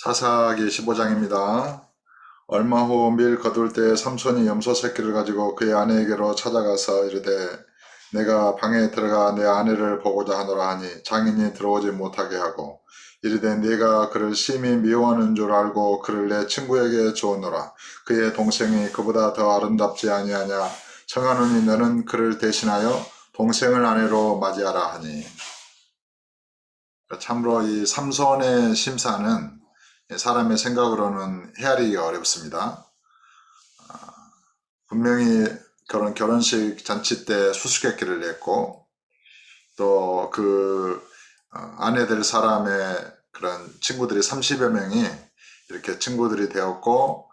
사사기 15장입니다. 얼마 후 밀 거둘 때 삼손이 염소 새끼를 가지고 그의 아내에게로 찾아가서 이르되 내가 방에 들어가 내 아내를 보고자 하노라 하니 장인이 들어오지 못하게 하고 이르되 네가 그를 심히 미워하는 줄 알고 그를 내 친구에게 주었노라. 그의 동생이 그보다 더 아름답지 아니하냐. 청하노니 너는 그를 대신하여 동생을 아내로 맞이하라 하니. 참으로 이 삼손의 심사는 사람의 생각으로는 헤아리기가 어렵습니다. 분명히 결혼식 잔치 때 수수께끼를 냈고 또 그 아내 될 사람의 그런 친구들이 30여 명이 이렇게 친구들이 되었고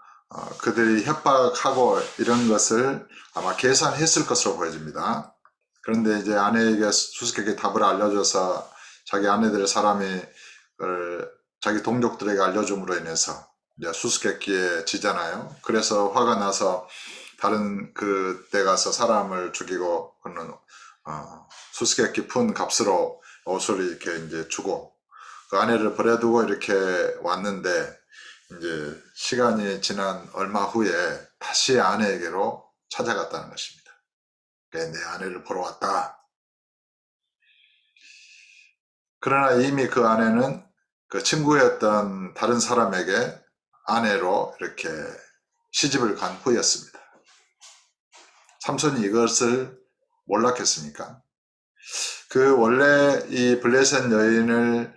그들이 협박하고 이런 것을 아마 계산했을 것으로 보여집니다. 그런데 이제 아내에게 수수께끼 답을 알려줘서 자기 아내 될 사람이 자기 동족들에게 알려줌으로 인해서 이제 수수께끼에 지잖아요. 그래서 화가 나서 다른 그때 가서 사람을 죽이고 그는 수수께끼 푼 값으로 옷을 이렇게 이제 주고 그 아내를 버려두고 이렇게 왔는데 이제 시간이 지난 얼마 후에 다시 아내에게로 찾아갔다는 것입니다. 내 아내를 보러 왔다. 그러나 이미 그 아내는 그 친구였던 다른 사람에게 아내로 이렇게 시집을 간 후였습니다. 삼손이 이것을 몰랐겠습니까? 그 원래 이 블레셋 여인을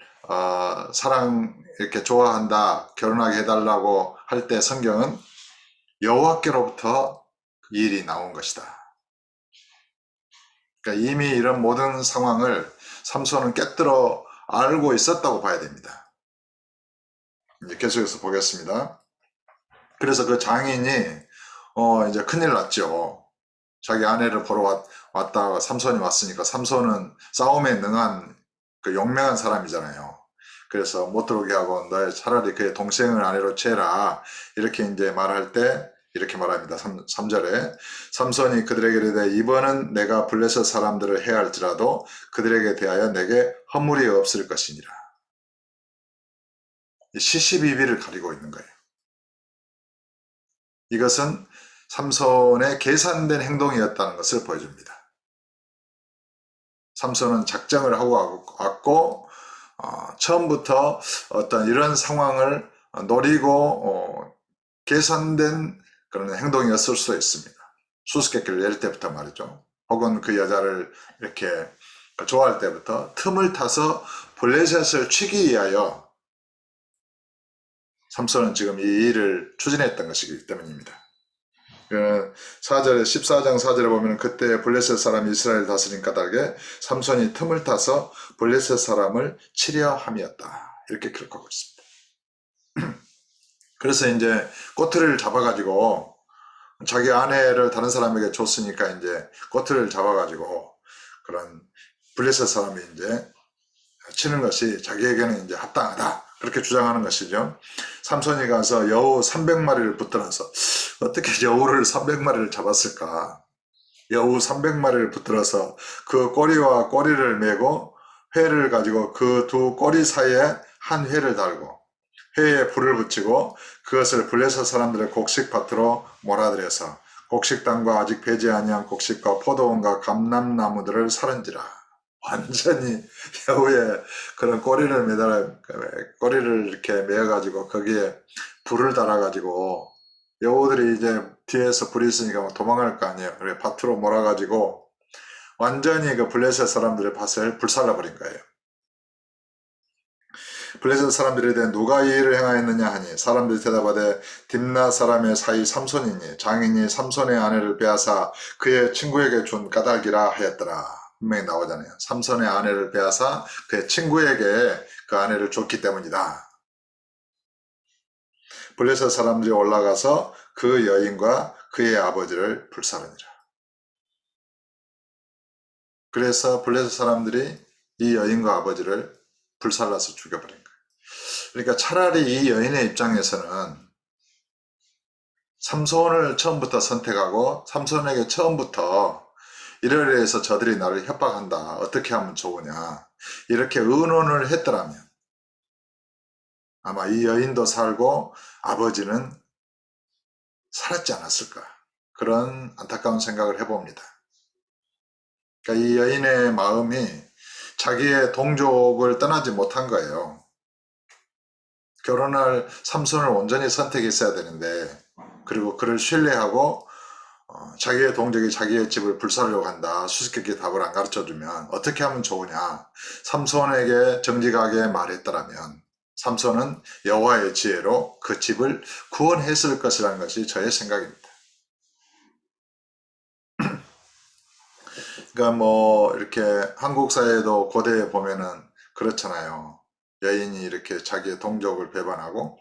이렇게 좋아한다, 결혼하게 해달라고 할 때 성경은 여호와께로부터 이 일이 나온 것이다. 그러니까 이미 이런 모든 상황을 삼손은 꿰뚫어 알고 있었다고 봐야 됩니다. 이제 계속해서 보겠습니다. 그래서 그 장인이 이제 큰일 났죠. 자기 아내를 보러 왔다가 삼손이 왔으니까 삼손은 싸움에 능한 그 용맹한 사람이잖아요. 그래서 못 들어오게 하고 너 차라리 그의 동생을 아내로 채라 이렇게 이제 말할 때 이렇게 말합니다. 3절에 삼손이 그들에게 이르되 이번은 내가 블레셋 사람들을 해할지라도 그들에게 대하여 내게 허물이 없을 것이니라. 시시비비를 가리고 있는 거예요. 이것은 삼손의 계산된 행동이었다는 것을 보여줍니다. 삼손은 작정을 하고 왔고 처음부터 어떤 이런 상황을 노리고 계산된 그런 행동이었을 수 있습니다. 수수께끼를 낼 때부터 말이죠. 혹은 그 여자를 이렇게 좋아할 때부터 틈을 타서 블레셋을 치기 위하여 삼손은 지금 이 일을 추진했던 것이기 때문입니다. 14장 4절에 보면 그때 블레셋 사람 이스라엘 다스린 까닭에 삼손이 틈을 타서 블레셋 사람을 치려 함이었다. 이렇게 기록하고 있습니다. 그래서 이제 꼬투리를 잡아가지고 자기 아내를 다른 사람에게 줬으니까 이제 꼬투리를 잡아가지고 그런 블레셋 사람이 이제 치는 것이 자기에게는 이제 합당하다. 그렇게 주장하는 것이죠. 삼손이 가서 여우 300마리를 붙들어서 어떻게 여우를 300마리를 잡았을까? 여우 300마리를 붙들어서 그 꼬리와 꼬리를 메고 회를 가지고 그 두 꼬리 사이에 한 회를 달고 회에 불을 붙이고 그것을 블레셋 사람들의 곡식밭으로 몰아들여서 곡식당과 아직 배지 아니한 곡식과 포도원과 감람나무들을 사른지라. 완전히 여우의 그런 꼬리를 이렇게 메어가지고 거기에 불을 달아가지고 여우들이 이제 뒤에서 불이 있으니까 도망갈 거 아니에요. 그래 밭으로 몰아가지고 완전히 그 블레셋 사람들의 밭을 불살라버린 거예요. 블레셋 사람들에 대해 누가 이 일을 행하였느냐 하니 사람들이 대답하되 딥나 사람의 사이 삼손이니 장인이 삼손의 아내를 빼앗아 그의 친구에게 준 까닭이라 하였더라. 분명히 나오잖아요. 삼손의 아내를 빼앗아 그의 친구에게 그 아내를 줬기 때문이다. 블레셋 사람들이 올라가서 그 여인과 그의 아버지를 불사르니라. 그래서 블레셋 사람들이 이 여인과 아버지를 불살라서 죽여버린 거예요. 그러니까 차라리 이 여인의 입장에서는 삼손을 처음부터 선택하고 삼손에게 처음부터 이러이러해서 저들이 나를 협박한다. 어떻게 하면 좋으냐. 이렇게 의논을 했더라면 아마 이 여인도 살고 아버지는 살았지 않았을까, 그런 안타까운 생각을 해봅니다. 그러니까 이 여인의 마음이 자기의 동족을 떠나지 못한 거예요. 결혼할 삼손을 온전히 선택했어야 되는데, 그리고 그를 신뢰하고 자기의 동족이 자기의 집을 불사르려고 한다, 수수께끼 답을 안 가르쳐주면 어떻게 하면 좋으냐, 삼손에게 정직하게 말했더라면 삼손은 여호와의 지혜로 그 집을 구원했을 것이라는 것이 저의 생각입니다. 그러니까 뭐 이렇게 한국 사회도 고대에 보면은 그렇잖아요. 여인이 이렇게 자기의 동족을 배반하고,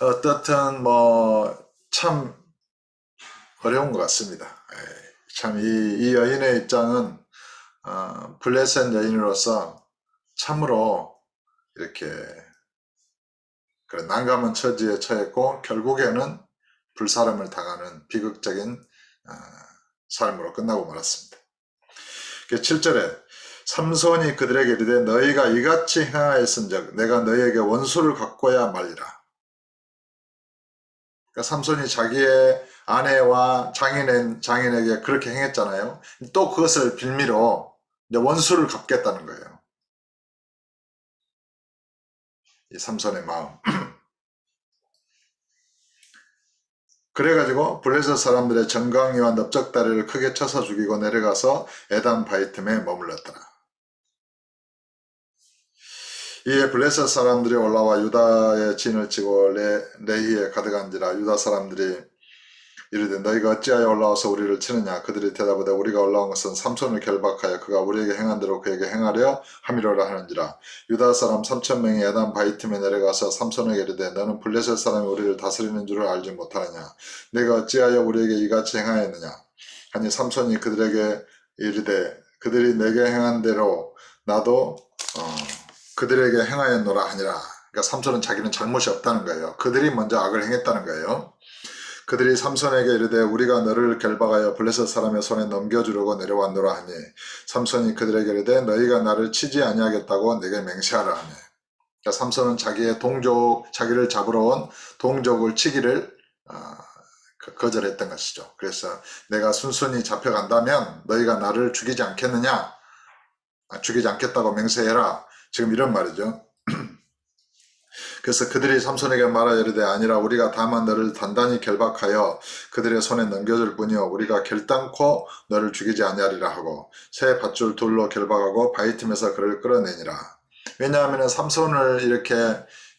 어떻든 뭐 참 어려운 것 같습니다. 참 이 여인의 입장은 블레셋 여인으로서 참으로 이렇게 난감한 처지에 처했고, 결국에는 불사름을 당하는 비극적인 삶으로 끝나고 말았습니다. 7절에 삼손이 그들에게 이르되 너희가 이같이 행하였은즉 내가 너희에게 원수를 갚고야 말리라. 그러니까 삼손이 자기의 아내와 장인에게 그렇게 행했잖아요. 또 그것을 빌미로 이제 원수를 갚겠다는 거예요. 이 삼손의 마음. 그래가지고 블레셋 사람들의 정강이와 넓적다리를 크게 쳐서 죽이고 내려가서 에단 바이틈에 머물렀더라. 이에 블레셋 사람들이 올라와 유다의 진을 치고 레히에 가득한지라. 유다 사람들이 이르되 너희가 어찌하여 올라와서 우리를 치느냐. 그들이 대답하되 우리가 올라온 것은 삼손을 결박하여 그가 우리에게 행한 대로 그에게 행하려 함이로라 하는지라. 유다 사람 3,000명이 에단 바이틈에 내려가서 삼손에게 이르되 너는 블레셋 사람이 우리를 다스리는 줄을 알지 못하느냐. 내가 어찌하여 우리에게 이같이 행하였느냐 하니 삼손이 그들에게 이르되 그들이 내게 행한 대로 나도 그들에게 행하였노라 하니라. 그러니까 삼손은 자기는 잘못이 없다는 거예요. 그들이 먼저 악을 행했다는 거예요. 그들이 삼손에게 이르되 우리가 너를 결박하여 블레셋 사람의 손에 넘겨주려고 내려왔노라 하니 삼손이 그들에게 이르되 너희가 나를 치지 아니하겠다고 내게 맹세하라 하니. 그러니까 삼손은 자기의 동족, 자기를 잡으러 온 동족을 치기를 거절했던 것이죠. 그래서 내가 순순히 잡혀간다면 너희가 나를 죽이지 않겠느냐, 죽이지 않겠다고 맹세해라, 지금 이런 말이죠. 그래서 그들이 삼손에게 말하여 이르되 아니라 우리가 다만 너를 단단히 결박하여 그들의 손에 넘겨줄 뿐이요 우리가 결단코 너를 죽이지 아니하리라 하고 새 밧줄 둘로 결박하고 바위틈에서 그를 끌어내니라. 왜냐하면 삼손을 이렇게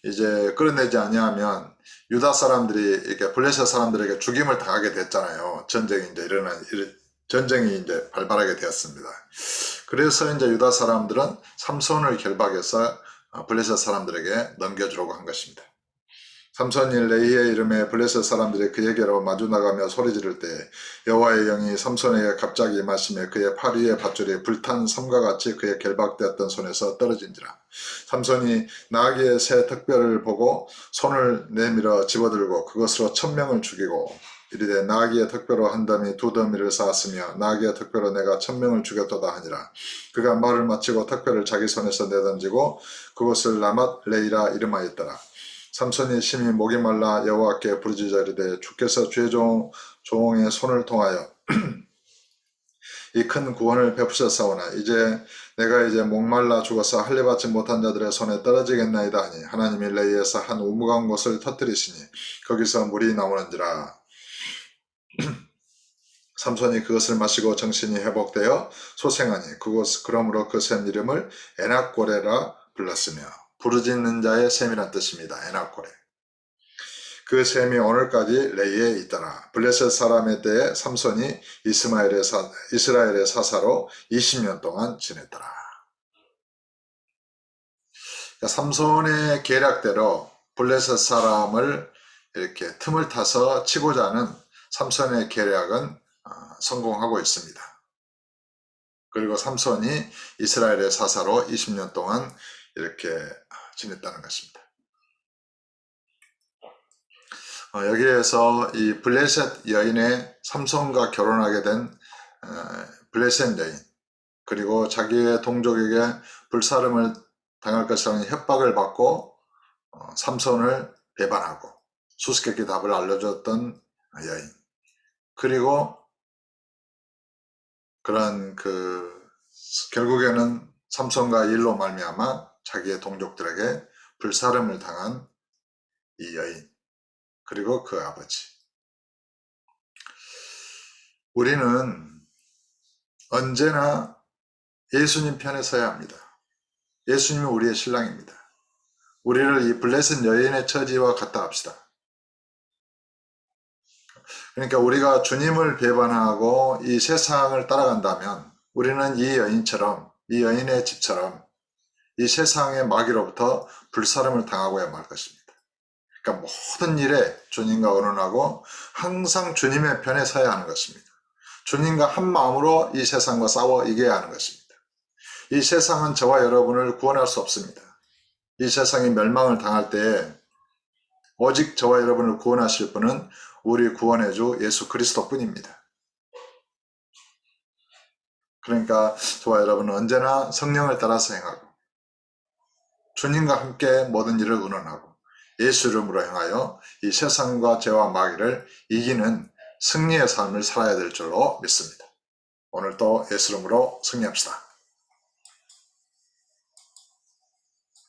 이제 끌어내지 아니하면 유다 사람들이 이렇게 블레셋 사람들에게 죽임을 당하게 됐잖아요. 전쟁이 이제 발발하게 되었습니다. 그래서 이제 유다 사람들은 삼손을 결박해서 블레셋 사람들에게 넘겨주려고 한 것입니다. 삼손이 레히의 이름에 블레셋 사람들이 그에게로 마주 나가며 소리 지를 때 여호와의 영이 삼손에게 갑자기 임하시며 그의 팔 위의 밧줄이 불탄 섬과 같이 그의 결박되었던 손에서 떨어진지라. 삼손이 나귀의 새 턱뼈를 보고 손을 내밀어 집어들고 그것으로 1,000명을 죽이고 이르되 나귀의 턱뼈로 한 더미 두 더미를 쌓았으며 나귀의 턱뼈로 내가 1,000명을 죽였도다 하니라. 그가 말을 마치고 턱뼈를 자기 손에서 내던지고 그것을 라맛 레이라 이름하였더라. 삼손이 심히 목이 말라 여호와께 부르짖어 이르되 주께서 주의 종의 손을 통하여 이 큰 구원을 베푸셨사오나 내가 이제 목말라 죽어서 할례받지 못한 자들의 손에 떨어지겠나이다 하니 하나님이 레이에서 한 우묵한 곳을 터뜨리시니 거기서 물이 나오는지라. 삼손이 그것을 마시고 정신이 회복되어 소생하니 그러므로 그 샘 이름을 에낙고레라 불렀으며 부르짖는 자의 샘이란 뜻입니다. 에낙고레. 그 샘이 오늘까지 레이에 있더라. 블레셋 사람의 때에 삼손이 이스라엘의 사사로 20년 동안 지냈더라. 그러니까 삼손의 계략대로 블레셋 사람을 이렇게 틈을 타서 치고자 하는 삼손의 계략은 성공하고 있습니다. 그리고 삼손이 이스라엘의 사사로 20년 동안 이렇게 지냈다는 것입니다. 여기에서 이 블레셋 여인의 삼손과 결혼하게 된 블레셋 여인, 그리고 자기의 동족에게 불사름을 당할 것이라는 협박을 받고 삼손을 배반하고 수수께끼 답을 알려줬던 여인, 그리고 그런 결국에는 삼손과 일로 말미암아 자기의 동족들에게 불사름을 당한 이 여인, 그리고 그 아버지. 우리는 언제나 예수님 편에 서야 합니다. 예수님이 우리의 신랑입니다. 우리를 이 블레셋 여인의 처지와 같다 합시다. 그러니까 우리가 주님을 배반하고 이 세상을 따라간다면 우리는 이 여인처럼, 이 여인의 집처럼 이 세상의 마귀로부터 불사름을 당하고야 말 것입니다. 그러니까 모든 일에 주님과 의논하고 항상 주님의 편에 서야 하는 것입니다. 주님과 한 마음으로 이 세상과 싸워 이겨야 하는 것입니다. 이 세상은 저와 여러분을 구원할 수 없습니다. 이 세상이 멸망을 당할 때에 오직 저와 여러분을 구원하실 분은 우리 구원의 주 예수 그리스도 뿐입니다. 그러니까 저와 여러분은 언제나 성령을 따라서 행하고 주님과 함께 모든 일을 의논하고 예수 이름으로 행하여 이 세상과 죄와 마귀를 이기는 승리의 삶을 살아야 될 줄로 믿습니다. 오늘도 예수 이름으로 승리합시다.